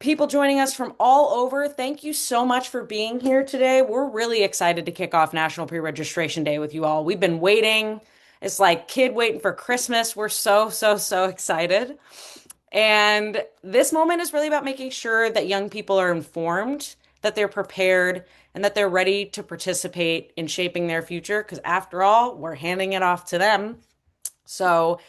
People joining us from all over, thank you so much for being here today. We're really excited to kick off National Pre-Registration Day with you all. We've been waiting. It's like kid waiting for Christmas. We're so excited. And this moment is really about making sure that young people are informed, that they're prepared, and that they're ready to participate in shaping their future. Because after all, we're handing it off to them. So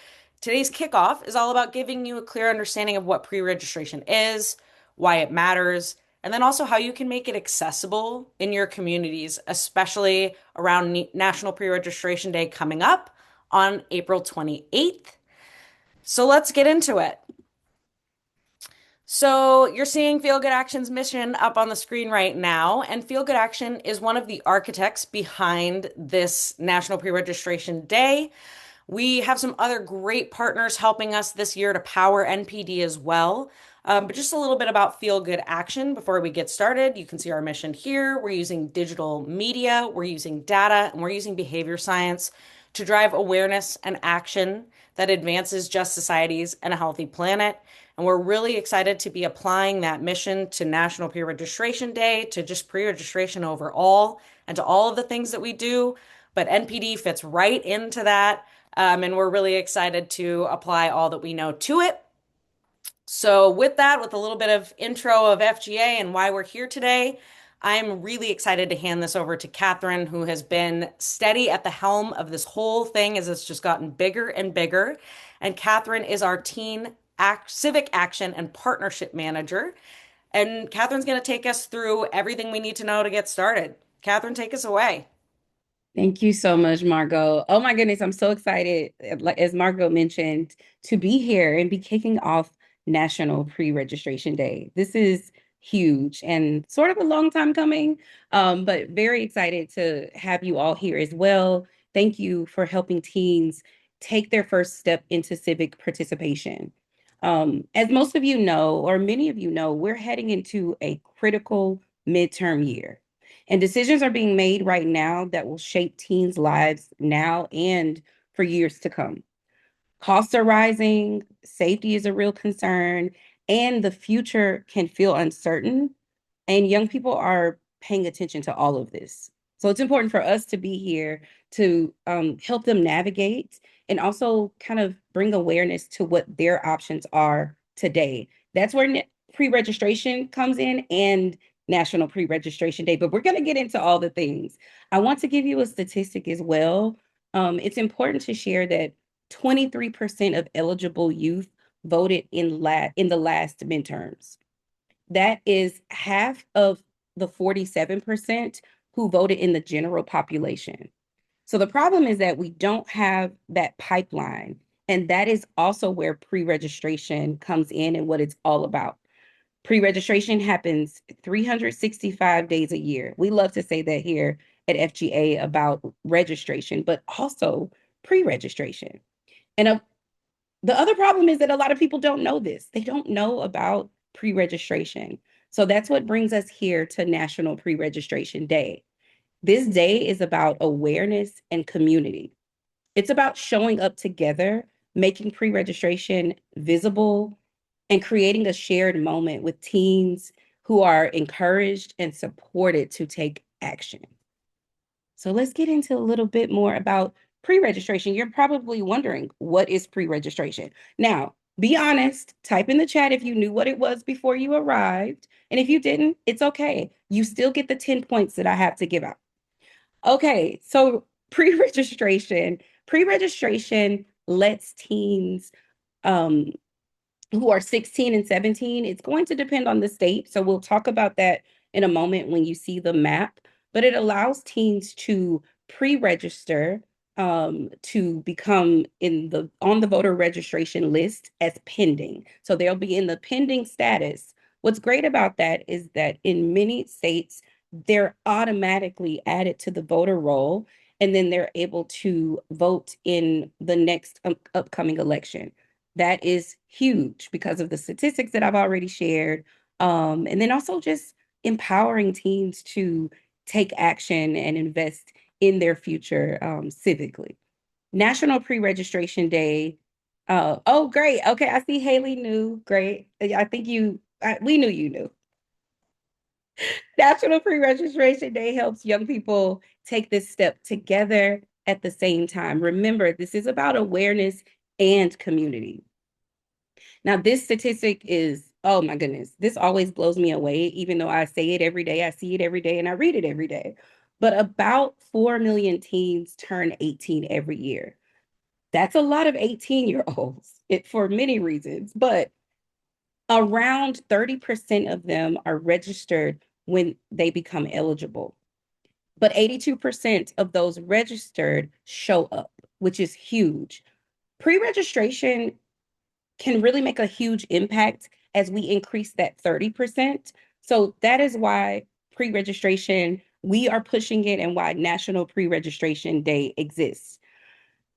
today's kickoff is all about giving you a clear understanding of what pre-registration is, why it matters, and then also how you can make it accessible in your communities, especially around National Pre-Registration Day coming up on April 28th. So let's get into it. So you're seeing Feel Good Action's mission up on the screen right now, and Feel Good Action is one of the architects behind this National Pre-Registration Day. We have some other great partners helping us this year to power NPD as well. But just a little bit about Feel Good Action before we get started. You can see our mission here. We're using digital media, we're using data, and we're using behavior science to drive awareness and action that advances just societies and a healthy planet. And we're really excited to be applying that mission to National Pre-Registration Day, to just pre-registration overall, and to all of the things that we do. But NPD fits right into that. And we're really excited to apply all that we know to it. So, with that, with a little bit of intro of FGA and why we're here today, I'm really excited to hand this over to Catherine, who has been steady at the helm of this whole thing as it's just gotten bigger and bigger. And Catherine is our civic action and partnership manager. And Catherine's going to take us through everything we need to know to get started. Catherine, take us away. Thank you so much, Margot. Oh my goodness, I'm so excited, like as Margot mentioned, to be here and be kicking off National Pre-Registration Day. This is huge and sort of a long time coming, but very excited to have you all here as well. Thank you for helping teens take their first step into civic participation. As most of you know, or many of you know, we're heading into a critical midterm year. And decisions are being made right now that will shape teens' lives now and for years to come. Costs are rising, safety is a real concern, and the future can feel uncertain. And young people are paying attention to all of this. So it's important for us to be here to help them navigate and also kind of bring awareness to what their options are today. That's where pre-registration comes in and National Pre-Registration Day, but we're going to get into all the things. I want to give you a statistic as well. It's important to share that 23% of eligible youth voted in the last midterms. That is half of the 47% who voted in the general population. So the problem is that we don't have that pipeline. And that is also where pre-registration comes in and what it's all about. Pre-registration happens 365 days a year. We love to say that here at FGA about registration, but also pre-registration. And the other problem is that a lot of people don't know this. They don't know about pre-registration. So that's what brings us here to National Pre-Registration Day. This day is about awareness and community. It's about showing up together, making pre-registration visible, and creating a shared moment with teens who are encouraged and supported to take action. So let's get into a little bit more about pre-registration. You're probably wondering, what is pre-registration? Now, be honest, type in the chat if you knew what it was before you arrived. And if you didn't, it's okay. You still get the 10 points that I have to give out. Okay, so pre-registration lets teens um, who are 16 and 17. It's going to depend on the state. So we'll talk about that in a moment when you see the map. But it allows teens to pre-register to become on the voter registration list as pending. So they'll be in the pending status. What's great about that is that in many states, they're automatically added to the voter roll, and then they're able to vote in the next upcoming election. That is huge because of the statistics that I've already shared. And then also just empowering teens to take action and invest in their future civically. National Pre-Registration Day. Oh, great. Okay, I see Haley new. Great. I think you We knew you knew. National Pre-Registration Day helps young people take this step together at the same time. Remember, this is about awareness and community. Now, this statistic is, oh my goodness, this always blows me away, even though I say it every day, I see it every day, and I read it every day. But about 4 million teens turn 18 every year. That's a lot of 18-year-olds for many reasons, but around 30% of them are registered when they become eligible. But 82% of those registered show up, which is huge. Pre registration can really make a huge impact as we increase that 30%. So that is why pre registration, we are pushing it, and why National Pre Registration Day exists.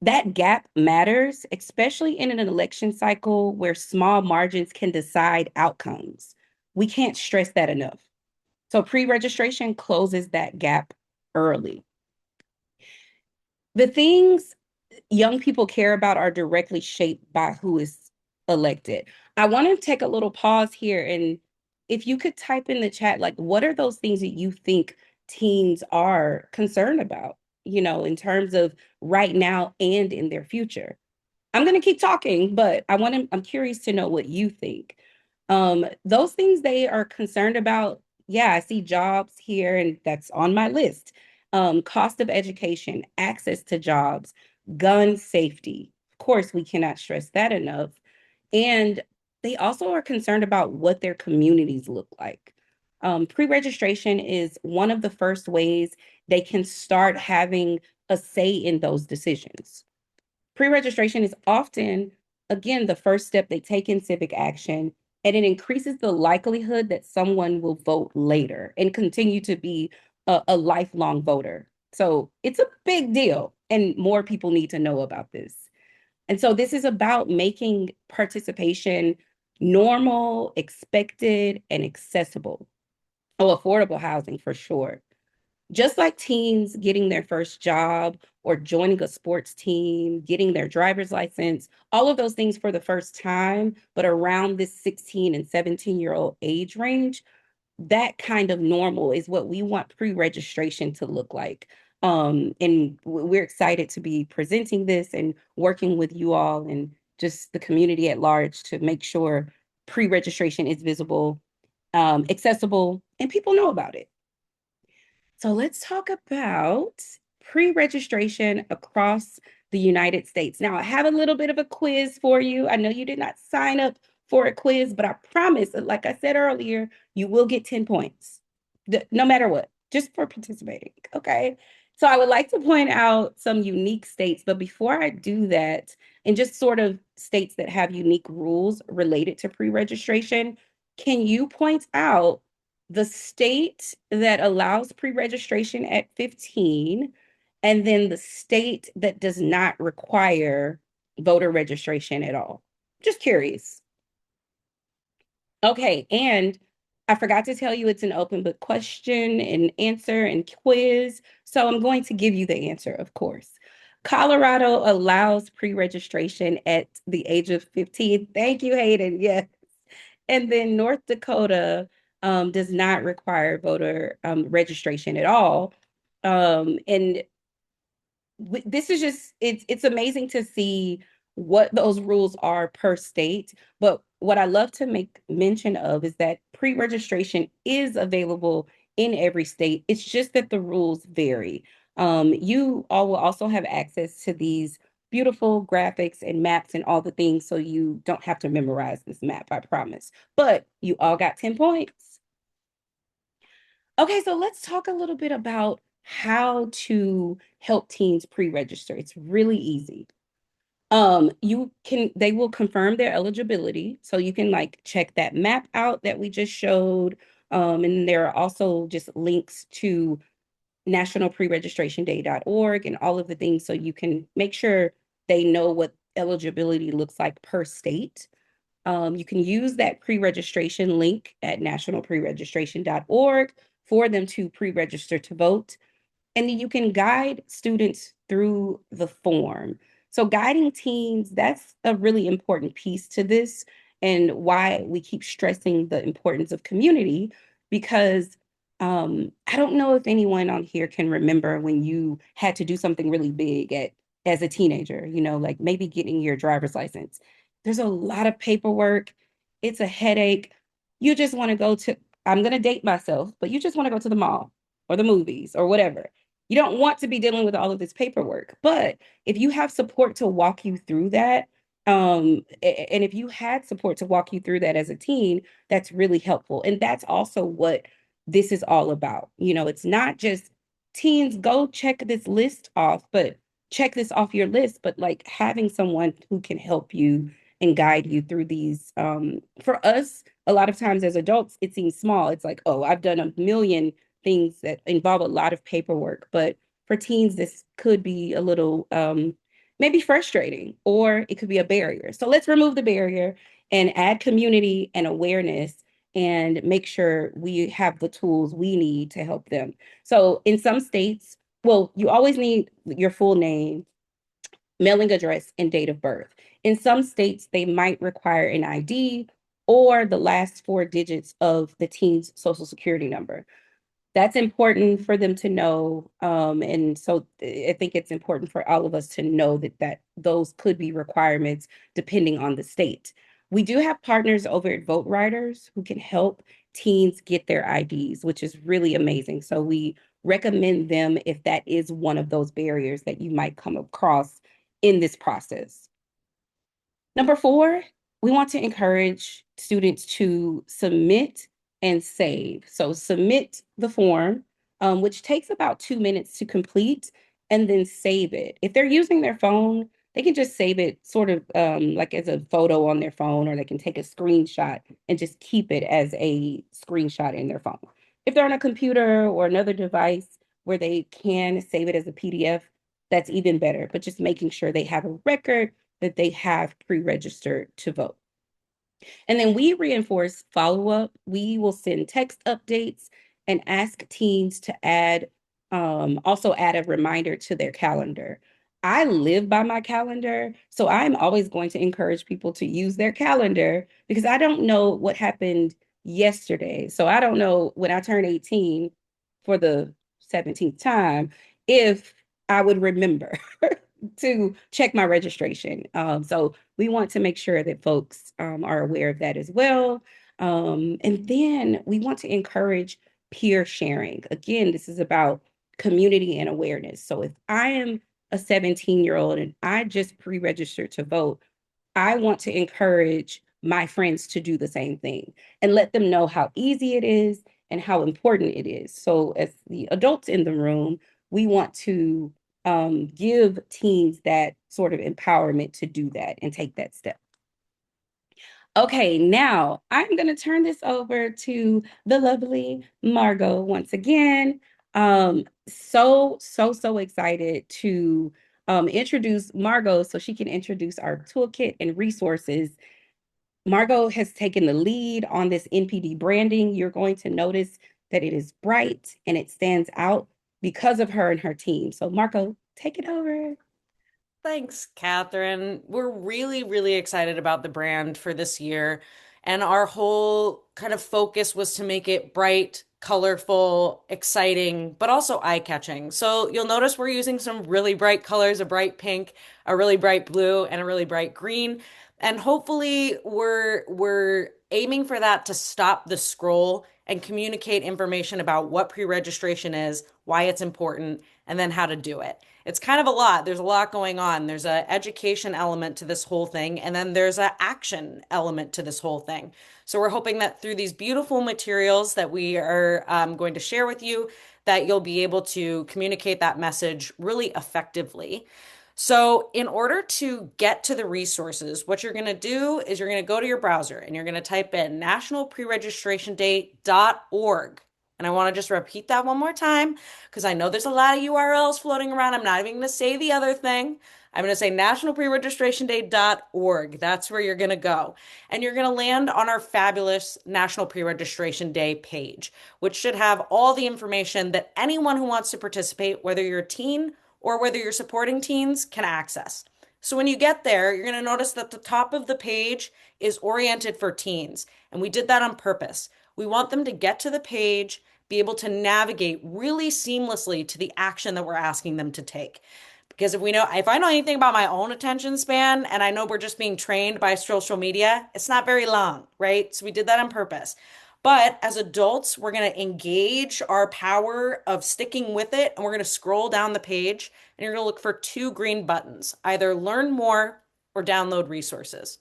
That gap matters, especially in an election cycle where small margins can decide outcomes. We can't stress that enough. So pre registration closes that gap early. The things young people care about are directly shaped by who is elected. I want to take a little pause here, and if you could type in the chat, like, what are those things that you think teens are concerned about, in terms of right now and in their future? I'm going to keep talking, but I'm curious to know what you think. Those things they are concerned about, yeah, I see jobs here, and that's on my list. Cost of education, access to jobs, gun safety. Of course, we cannot stress that enough. And they also are concerned about what their communities look like. Pre-registration is one of the first ways they can start having a say in those decisions. Pre-registration is often, again, the first step they take in civic action, and it increases the likelihood that someone will vote later and continue to be a lifelong voter. So it's a big deal, and more people need to know about this. And so this is about making participation normal, expected, and accessible. Oh, affordable housing for sure. Just like teens getting their first job or joining a sports team, getting their driver's license, all of those things for the first time, but around this 16 and 17-year-old age range, that kind of normal is what we want pre-registration to look like. And we're excited to be presenting this and working with you all and just the community at large to make sure pre-registration is visible, accessible, and people know about it. So let's talk about pre-registration across the United States. Now, I have a little bit of a quiz for you. I know you did not sign up for a quiz, but I promise, like I said earlier, you will get 10 points, no matter what, just for participating. Okay. So I would like to point out some unique states, but before I do that, and just sort of states that have unique rules related to pre-registration, can you point out the state that allows pre-registration at 15, and then the state that does not require voter registration at all? Just curious. Okay, and I forgot to tell you it's an open book question and answer and quiz. So I'm going to give you the answer, of course. Colorado allows pre-registration at the age of 15. Thank you, Hayden. Yes. And then North Dakota does not require voter registration at all. And this is just it's amazing to see what those rules are per state. But what I love to make mention of is that pre-registration is available in every state. It's just that the rules vary. You all will also have access to these beautiful graphics and maps and all the things, so you don't have to memorize this map, I promise. But you all got 10 points. Okay, so let's talk a little bit about how to help teens pre-register. It's really easy. They will confirm their eligibility. So you can like check that map out that we just showed. And there are also just links to nationalpreregistrationday.org and all of the things so you can make sure they know what eligibility looks like per state. You can use that pre-registration link at nationalpreregistration.org for them to pre-register to vote. And then you can guide students through the form. So guiding teens, that's a really important piece to this. and why we keep stressing the importance of community, because I don't know if anyone on here can remember when you had to do something really big at as a teenager, like maybe getting your driver's license. There's a lot of paperwork. It's a headache. You just want to go to, I'm going to date myself, but you just want to go to the mall or the movies or whatever. You don't want to be dealing with all of this paperwork. But if you have support to walk you through that, and if you had support to walk you through that as a teen, that's really helpful. And that's also what this is all about. It's not just teens go check this list off, but check this off your list, but like having someone who can help you and guide you through these. For us, a lot of times as adults, it seems small. It's like, oh, I've done a million things that involve a lot of paperwork. But for teens, this could be a little maybe frustrating, or it could be a barrier. So let's remove the barrier and add community and awareness and make sure we have the tools we need to help them. So in some states, well, you always need your full name, mailing address, and date of birth. In some states, they might require an ID or the last four digits of the teen's social security number. That's important for them to know. And so I think it's important for all of us to know that those could be requirements depending on the state. We do have partners over at Vote Riders who can help teens get their IDs, which is really amazing. So we recommend them if that is one of those barriers that you might come across in this process. Number four, we want to encourage students to submit and save. So submit the form, which takes about 2 minutes to complete, and then save it. If they're using their phone, they can just save it sort of like as a photo on their phone, or they can take a screenshot and just keep it as a screenshot in their phone. If they're on a computer or another device where they can save it as a PDF, that's even better. But just making sure they have a record that they have pre-registered to vote. And then we reinforce follow up. We will send text updates and ask teens to also add a reminder to their calendar. I live by my calendar, so I'm always going to encourage people to use their calendar because I don't know what happened yesterday. So I don't know when I turn 18 for the 17th time if I would remember to check my registration. So we want to make sure that folks are aware of that as well. And then we want to encourage peer sharing. Again, this is about community and awareness. So if I am a 17-year-old and I just pre-registered to vote, I want to encourage my friends to do the same thing and let them know how easy it is and how important it is. So, as the adults in the room, we want to give teens that sort of empowerment to do that and take that step. Okay, now I'm going to turn this over to the lovely Margot once again. So excited to introduce Margot so she can introduce our toolkit and resources. Margot has taken the lead on this NPD branding. You're going to notice that it is bright and it stands out because of her and her team. So, Margot, take it over. Thanks, Catherine. We're really, really excited about the brand for this year. And our whole kind of focus was to make it bright, colorful, exciting, but also eye-catching. So you'll notice we're using some really bright colors, a bright pink, a really bright blue, and a really bright green. And hopefully we're aiming for that to stop the scroll and communicate information about what pre-registration is, why it's important, and then how to do it. It's kind of a lot. There's a lot going on. There's an education element to this whole thing, and then there's an action element to this whole thing. So we're hoping that through these beautiful materials that we are going to share with you, that you'll be able to communicate that message really effectively. So, in order to get to the resources, what you're going to do is you're going to go to your browser and you're going to type in nationalpreregistrationday.org. And I want to just repeat that one more time because I know there's a lot of URLs floating around. I'm not even going to say the other thing. I'm going to say nationalpreregistrationday.org. That's where you're going to go. And you're going to land on our fabulous National Pre-Registration Day page, which should have all the information that anyone who wants to participate, whether you're a teen or whether you're supporting teens, can access. So when you get there, you're going to notice that the top of the page is oriented for teens. And we did that on purpose. We want them to get to the page, be able to navigate really seamlessly to the action that we're asking them to take. Because if I know anything about my own attention span and I know we're just being trained by social media, it's not very long, right? So we did that on purpose. But as adults, we're going to engage our power of sticking with it and we're going to scroll down the page and you're going to look for two green buttons, either learn more or download resources.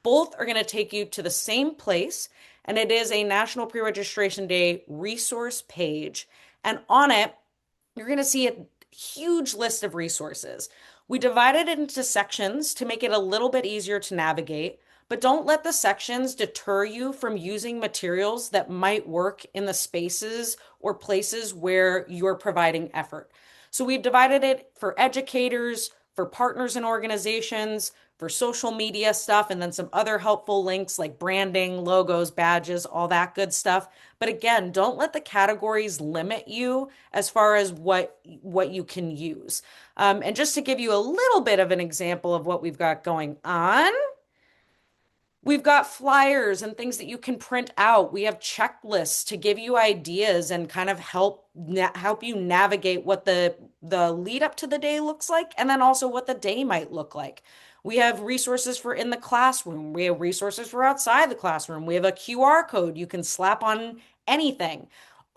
Both are going to take you to the same place, and it is a National Pre-Registration Day resource page. And on it, you're going to see a huge list of resources. We divided it into sections to make it a little bit easier to navigate, but don't let the sections deter you from using materials that might work in the spaces or places where you're providing effort. So we've divided it for educators, for partners and organizations, for social media stuff, and then some other helpful links like branding, logos, badges, all that good stuff. But again, don't let the categories limit you as far as what you can use. And just to give you a little bit of an example of what we've got going on, we've got flyers and things that you can print out. We have checklists to give you ideas and kind of help you navigate what the lead up to the day looks like and then also what the day might look like. We have resources for in the classroom. We have resources for outside the classroom. We have a QR code you can slap on anything.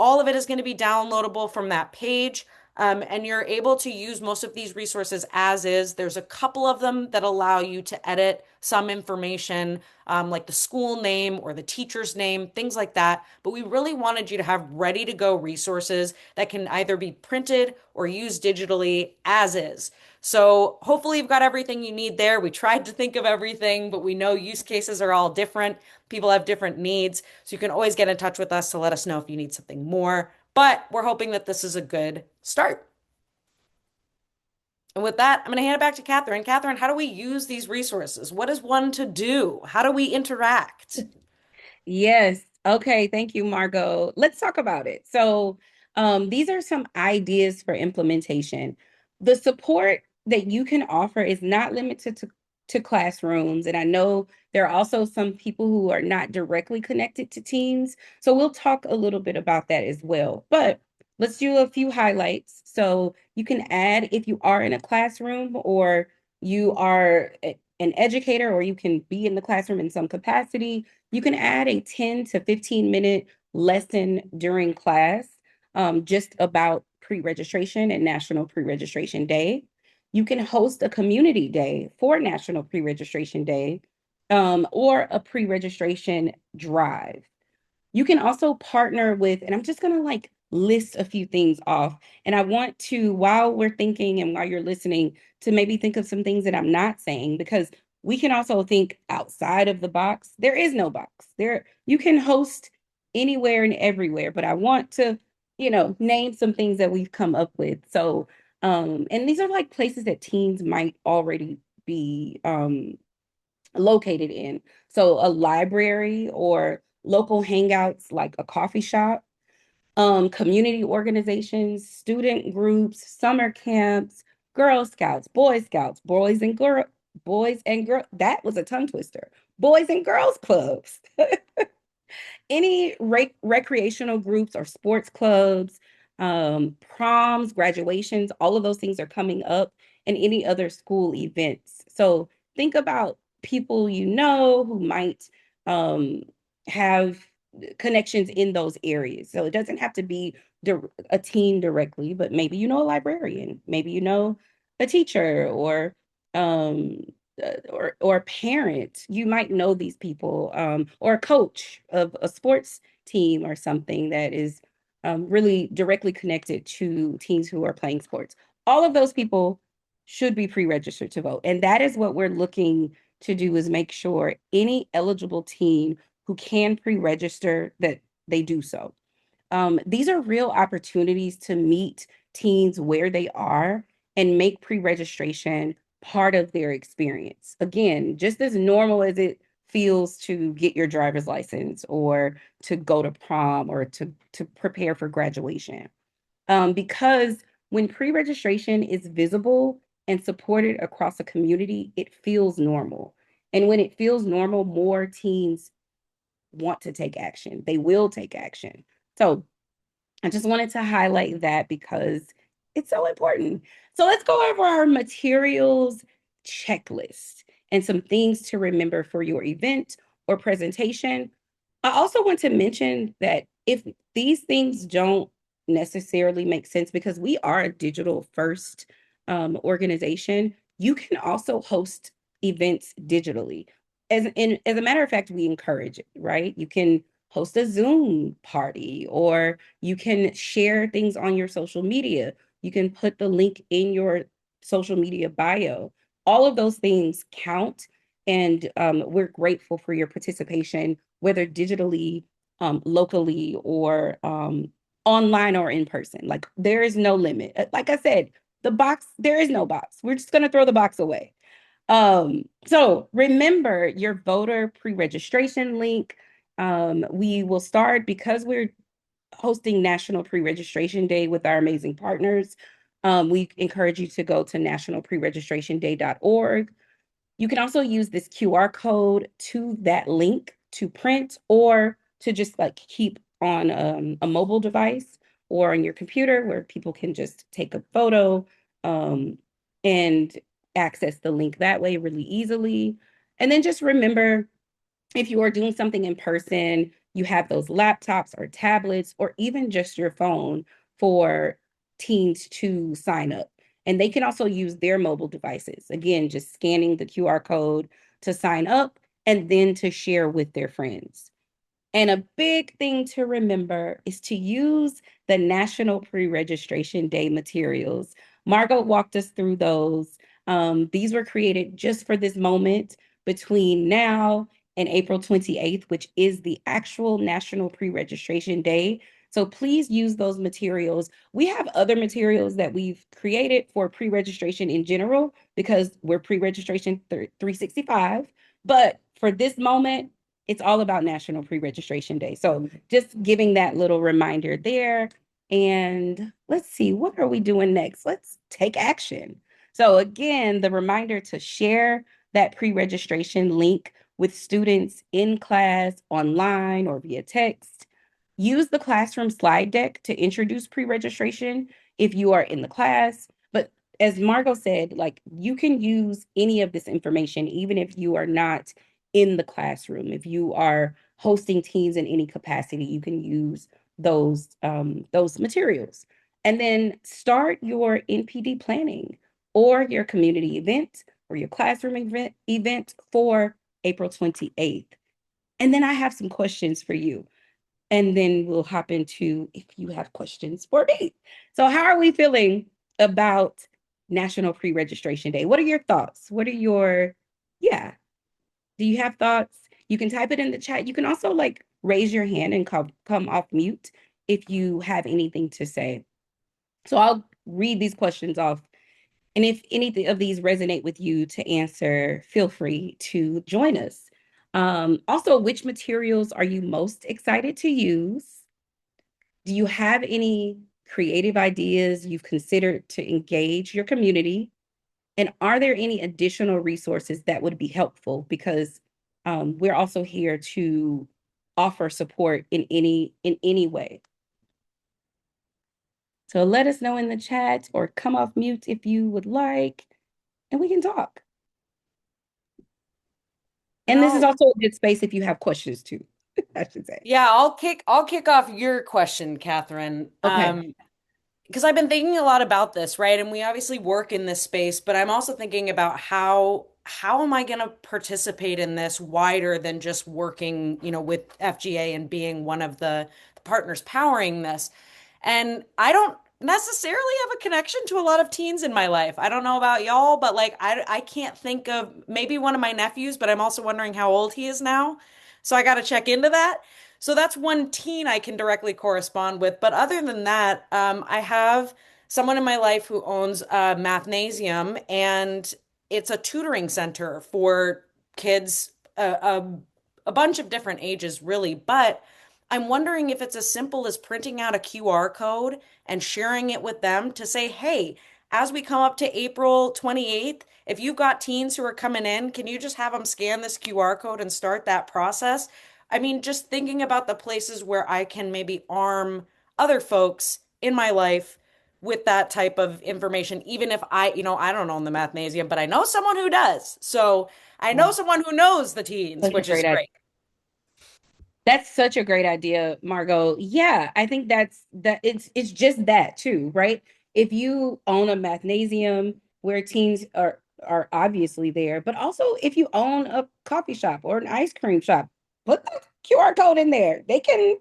All of it is going to be downloadable from that page. And you're able to use most of these resources as is. There's a couple of them that allow you to edit some information, like the school name or the teacher's name, things like that. But we really wanted you to have ready to go resources that can either be printed or used digitally as is. So hopefully you've got everything you need there. We tried to think of everything, but we know use cases are all different. People have different needs. So you can always get in touch with us to let us know if you need something more. But we're hoping that this is a good start. And with that, I'm going to hand it back to Catherine. Catherine, how do we use these resources? What is one to do? How do we interact? Yes. Okay. Thank you, Margot. Let's talk about it. So, these are some ideas for implementation. The support that you can offer is not limited to classrooms. And I know there are also some people who are not directly connected to teams. So we'll talk a little bit about that as well. But let's do a few highlights. So you can add if you are in a classroom or you are an educator or you can be in the classroom in some capacity, you can add a 10 to 15-minute lesson during class, just about pre-registration and National Pre-Registration Day. You can host a community day for National Pre-Registration Day, or a pre-registration drive. You can also partner with, and I'm just going to like list a few things off. And I want to, while we're thinking and while you're listening, to maybe think of some things that I'm not saying, because we can also think outside of the box. There is no box. You can host anywhere and everywhere, but I want to, name some things that we've come up with. So, and these are like places that teens might already be located in. So a library or local hangouts like a coffee shop, community organizations, student groups, summer camps, Girl Scouts, boys and girl. That was a tongue twister. Boys and girls clubs. Any recreational groups or sports clubs, proms, graduations, all of those things are coming up, and any other school events. So think about people who might um, have connections in those areas. So it doesn't have to be a teen directly, but maybe a librarian, maybe a teacher um, or a parent. You might know these people, or a coach of a sports team or something that is really directly connected to teens who are playing sports. All of those people should be pre-registered to vote. And that is what we're looking to do, is make sure any eligible teen who can pre-register, that they do so. These are real opportunities to meet teens where they are and make pre-registration part of their experience. Again, just as normal as it feels to get your driver's license or to go to prom or to prepare for graduation. Because when pre-registration is visible and supported across a community, it feels normal. And when it feels normal, more teens want to take action. They will take action. So I just wanted to highlight that because it's so important. So let's go over our materials checklist and some things to remember for your event or presentation. I also want to mention that if these things don't necessarily make sense, because we are a digital first organization, you can also host events digitally. As a matter of fact, we encourage it, right? You can host a Zoom party, or you can share things on your social media. You can put the link in your social media bio. All of those things count. And we're grateful for your participation, whether digitally, locally, or online or in person. Like there is no limit. Like I said, the box, there is no box. We're just going to throw the box away. So remember your voter pre-registration link. We will start because we're hosting National Pre-Registration Day with our amazing partners. We encourage you to go to nationalpreregistrationday.org. You can also use this QR code to that link to print or to just like keep on a mobile device or on your computer where people can just take a photo and access the link that way really easily. And then just remember, if you are doing something in person, you have those laptops or tablets or even just your phone for teens to sign up. And they can also use their mobile devices. Again, just scanning the QR code to sign up and then to share with their friends. And a big thing to remember is to use the National Pre-Registration Day materials. Margot walked us through those. These were created just for this moment between now and April 28th, which is the actual National Pre-Registration Day. So please use those materials. We have other materials that we've created for pre-registration in general because we're pre-registration 365. But for this moment, it's all about National Pre-Registration Day. So just giving that little reminder there. And let's see, what are we doing next? Let's take action. So again, the reminder to share that pre-registration link with students in class, online, or via text. Use the classroom slide deck to introduce pre-registration if you are in the class. But as Margot said, like you can use any of this information, even if you are not in the classroom. If you are hosting teams in any capacity, you can use those materials. And then start your NPD planning or your community event or your classroom event for April 28th. And then I have some questions for you. And then we'll hop into if you have questions for me. So, how are we feeling about National Pre-Registration Day? What are your thoughts? What are your, yeah, do you have thoughts? You can type it in the chat. You can also like raise your hand and come off mute if you have anything to say. So I'll read these questions off. And if any of these resonate with you to answer, feel free to join us. Also, which materials are you most excited to use? Do you have any creative ideas you've considered to engage your community? And are there any additional resources that would be helpful? Because we're also here to offer support in any way. So let us know in the chat or come off mute if you would like, and we can talk. And this is No, also a good space if you have questions too, I should say. yeah, I'll kick off your question, Catherine. Okay. Because I've been thinking a lot about this, right? And we obviously work in this space, but I'm also thinking about how am I going to participate in this wider than just working, with FGA and being one of the partners powering this. And I don't necessarily have a connection to a lot of teens in my life. I don't know about y'all, but like I can't think of maybe one of my nephews, but I'm also wondering how old he is now. So I got to check into that. So that's one teen I can directly correspond with. But other than that, I have someone in my life who owns a mathnasium, and it's a tutoring center for kids, a bunch of different ages, really. But I'm wondering if it's as simple as printing out a QR code and sharing it with them to say, hey, as we come up to April 28th, if you've got teens who are coming in, can you just have them scan this QR code and start that process? I mean, just thinking about the places where I can maybe arm other folks in my life with that type of information, even if I don't own the mathnasium, but I know someone who does. So I know someone who knows the teens, Such a which is great idea. great. That's such a great idea, Margot. Yeah, I think that it's just that too, right? If you own a mathnasium where teens are obviously there, but also if you own a coffee shop or an ice cream shop, put the QR code in there. They can,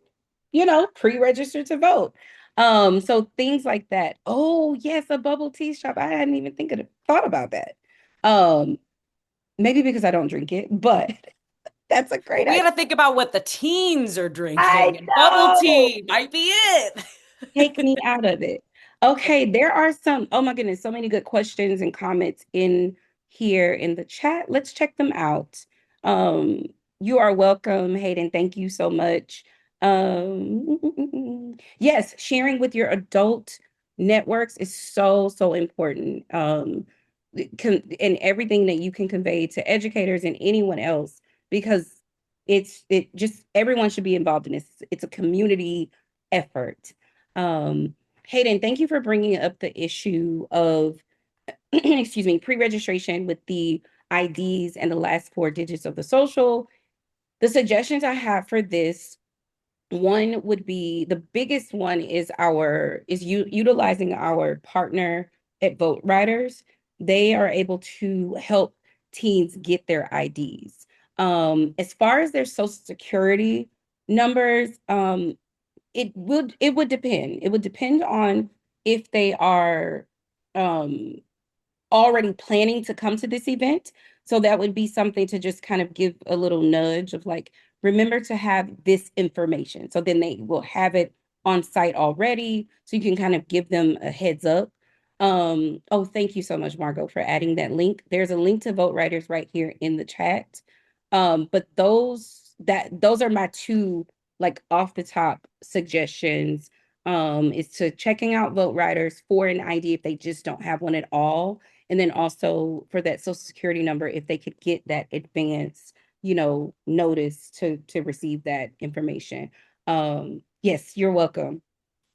pre-register to vote. So things like that. Oh, yes, a bubble tea shop. I hadn't even thought about that. Um, Maybe because I don't drink it, but that's a great But we idea. got to think about what the teens are I drinking, and bubble know. tea might be it. Take me out of it. Okay, there are some, oh my goodness, so many good questions and comments in here in the chat. Let's check them out. Um, you are welcome, Hayden. Thank you so much. Yes, sharing with your adult networks is so, so important. And everything that you can convey to educators and anyone else, because it just everyone should be involved in this. It's a community effort. Um, Hayden, thank you for bringing up the issue of, excuse me, pre-registration with the IDs and the last four digits of the social. The suggestions I have for this, one would be the biggest one is utilizing our partner at Vote Riders. They are able to help teens get their IDs. As far as their social security numbers, it would depend. It would depend on if they are um already planning to come to this event. So that would be something to just kind of give a little nudge of like, remember to have this information. So then they will have it on site already. So you can kind of give them a heads up. Oh, thank you so much, Margot, for adding that link. There's a link to Vote Writers right here in the chat. But those are my two like off the top suggestions. Is to checking out Vote Writers for an ID if they just don't have one at all, and then also for that social security number, if they could get that advance, notice to receive that information. Yes, you're welcome.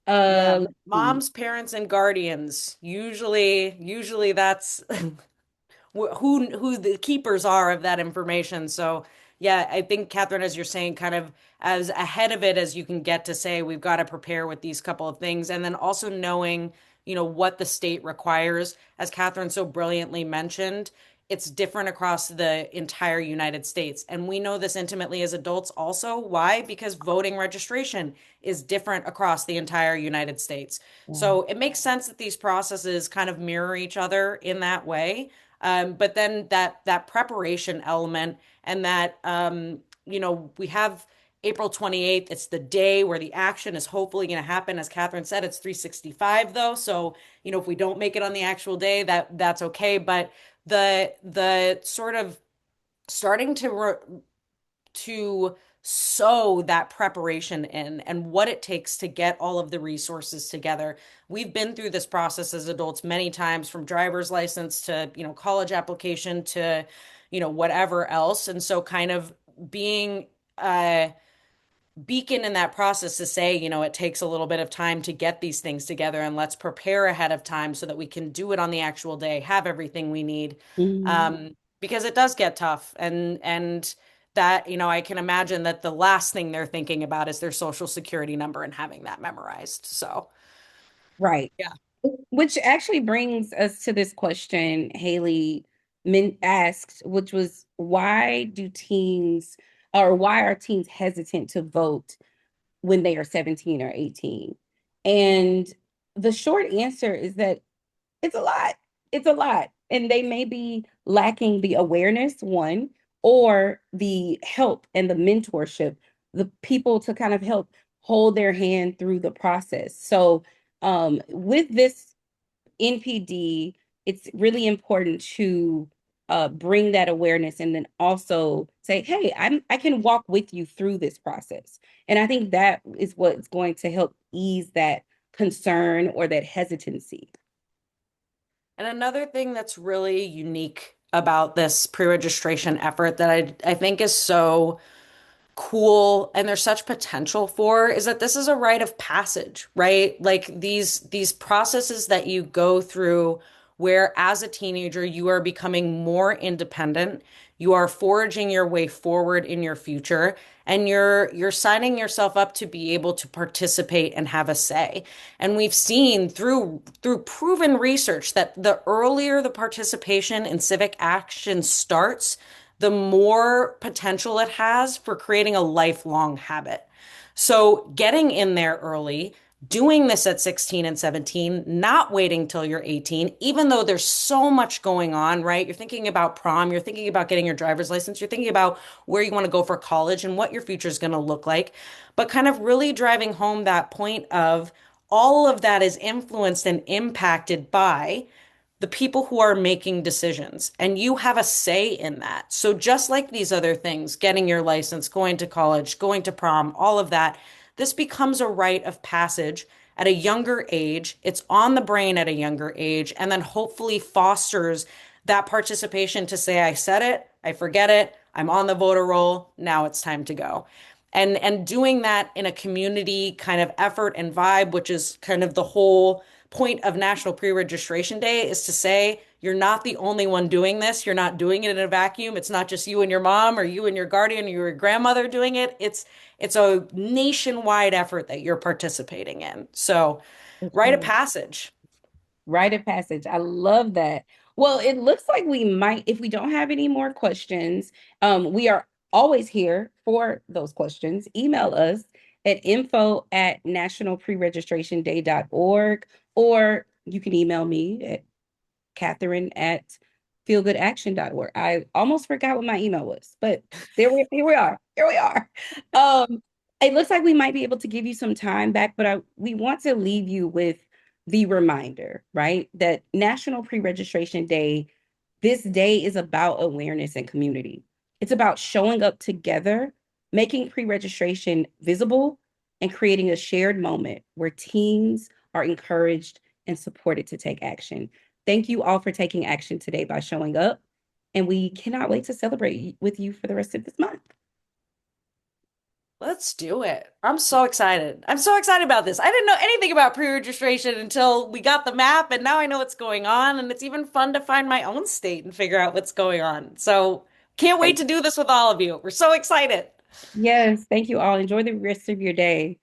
Yeah, Let's see. moms, parents, and guardians. Usually that's who the keepers are of that information. So yeah, I think Catherine, as you're saying, kind of as ahead of it as you can get to say we've got to prepare with these couple of things, and then also knowing, what the state requires, as Catherine so brilliantly mentioned. It's different across the entire United States. And we know this intimately as adults also. Why? Because voting registration is different across the entire United States. Yeah. So it makes sense that these processes kind of mirror each other in that way. But then that preparation element and that we have April 28th. It's the day where the action is hopefully going to happen. As Catherine said, it's 365 though. So, if we don't make it on the actual day, that's okay. But the sort of starting to sow that preparation in and what it takes to get all of the resources together. We've been through this process as adults many times, from driver's license to, college application to, whatever else. And so kind of being a beacon in that process to say, it takes a little bit of time to get these things together, and let's prepare ahead of time so that we can do it on the actual day, have everything we need. Mhm. Because it does get tough, and that, I can imagine that the last thing they're thinking about is their social security number and having that memorized. So, Right. yeah. Which actually brings us to this question Haley asked, which was why are teens hesitant to vote when they are 17 or 18? And the short answer is that it's a lot. It's a lot. And they may be lacking the awareness, one, or the help and the mentorship, the people to kind of help hold their hand through the process. So, with this NPD, it's really important to bring that awareness and then also say, hey, I can walk with you through this process. And I think that is what's going to help ease that concern or that hesitancy. And another thing that's really unique about this pre-registration effort that I think is so cool and there's such potential for is that this is a rite of passage, right? Like these processes that you go through where as a teenager you are becoming more independent, you are forging your way forward in your future, and you're signing yourself up to be able to participate and have a say. And we've seen through proven research that the earlier the participation in civic action starts, the more potential it has for creating a lifelong habit. So getting in there early, doing this at 16 and 17, not waiting till you're 18, even though there's so much going on, right? You're thinking about prom, you're thinking about getting your driver's license, you're thinking about where you want to go for college and what your future is going to look like, but kind of really driving home that point of all of that is influenced and impacted by the people who are making decisions, and you have a say in that. So just like these other things, getting your license, going to college, going to prom, all of that, this becomes a rite of passage at a younger age. It's on the brain at a younger age, and then hopefully fosters that participation to say, I said it, I forget it, I'm on the voter roll, now it's time to go. And doing that in a community kind of effort and vibe, which is kind of the whole point of National Pre-Registration Day, is to say you're not the only one doing this. You're not doing it in a vacuum. It's not just you and your mom or you and your guardian or your grandmother doing it. It's a nationwide effort that you're participating in. So, For rite of sure. passage. Rite of passage. I love that. Well, it looks like we might, if we don't have any more questions, we are always here for those questions. Email us at info@nationalpreregistrationday.org, or you can email me at Catherine at feelgoodaction.org. I almost forgot what my email was, but here we are. Here we are. Um, it looks like we might be able to give you some time back, but we want to leave you with the reminder, right? That National Pre-Registration Day, this day is about awareness and community. It's about showing up together, making pre-registration visible, and creating a shared moment where teens are encouraged and supported to take action. Thank you all for taking action today by showing up, and we cannot wait to celebrate with you for the rest of this month. Let's do it. I'm so excited. I'm so excited about this. I didn't know anything about pre-registration until we got the map, and now I know what's going on. And it's even fun to find my own state and figure out what's going on. So can't wait Great. to do this with all of you. We're so excited. Yes, thank you all. Enjoy the rest of your day.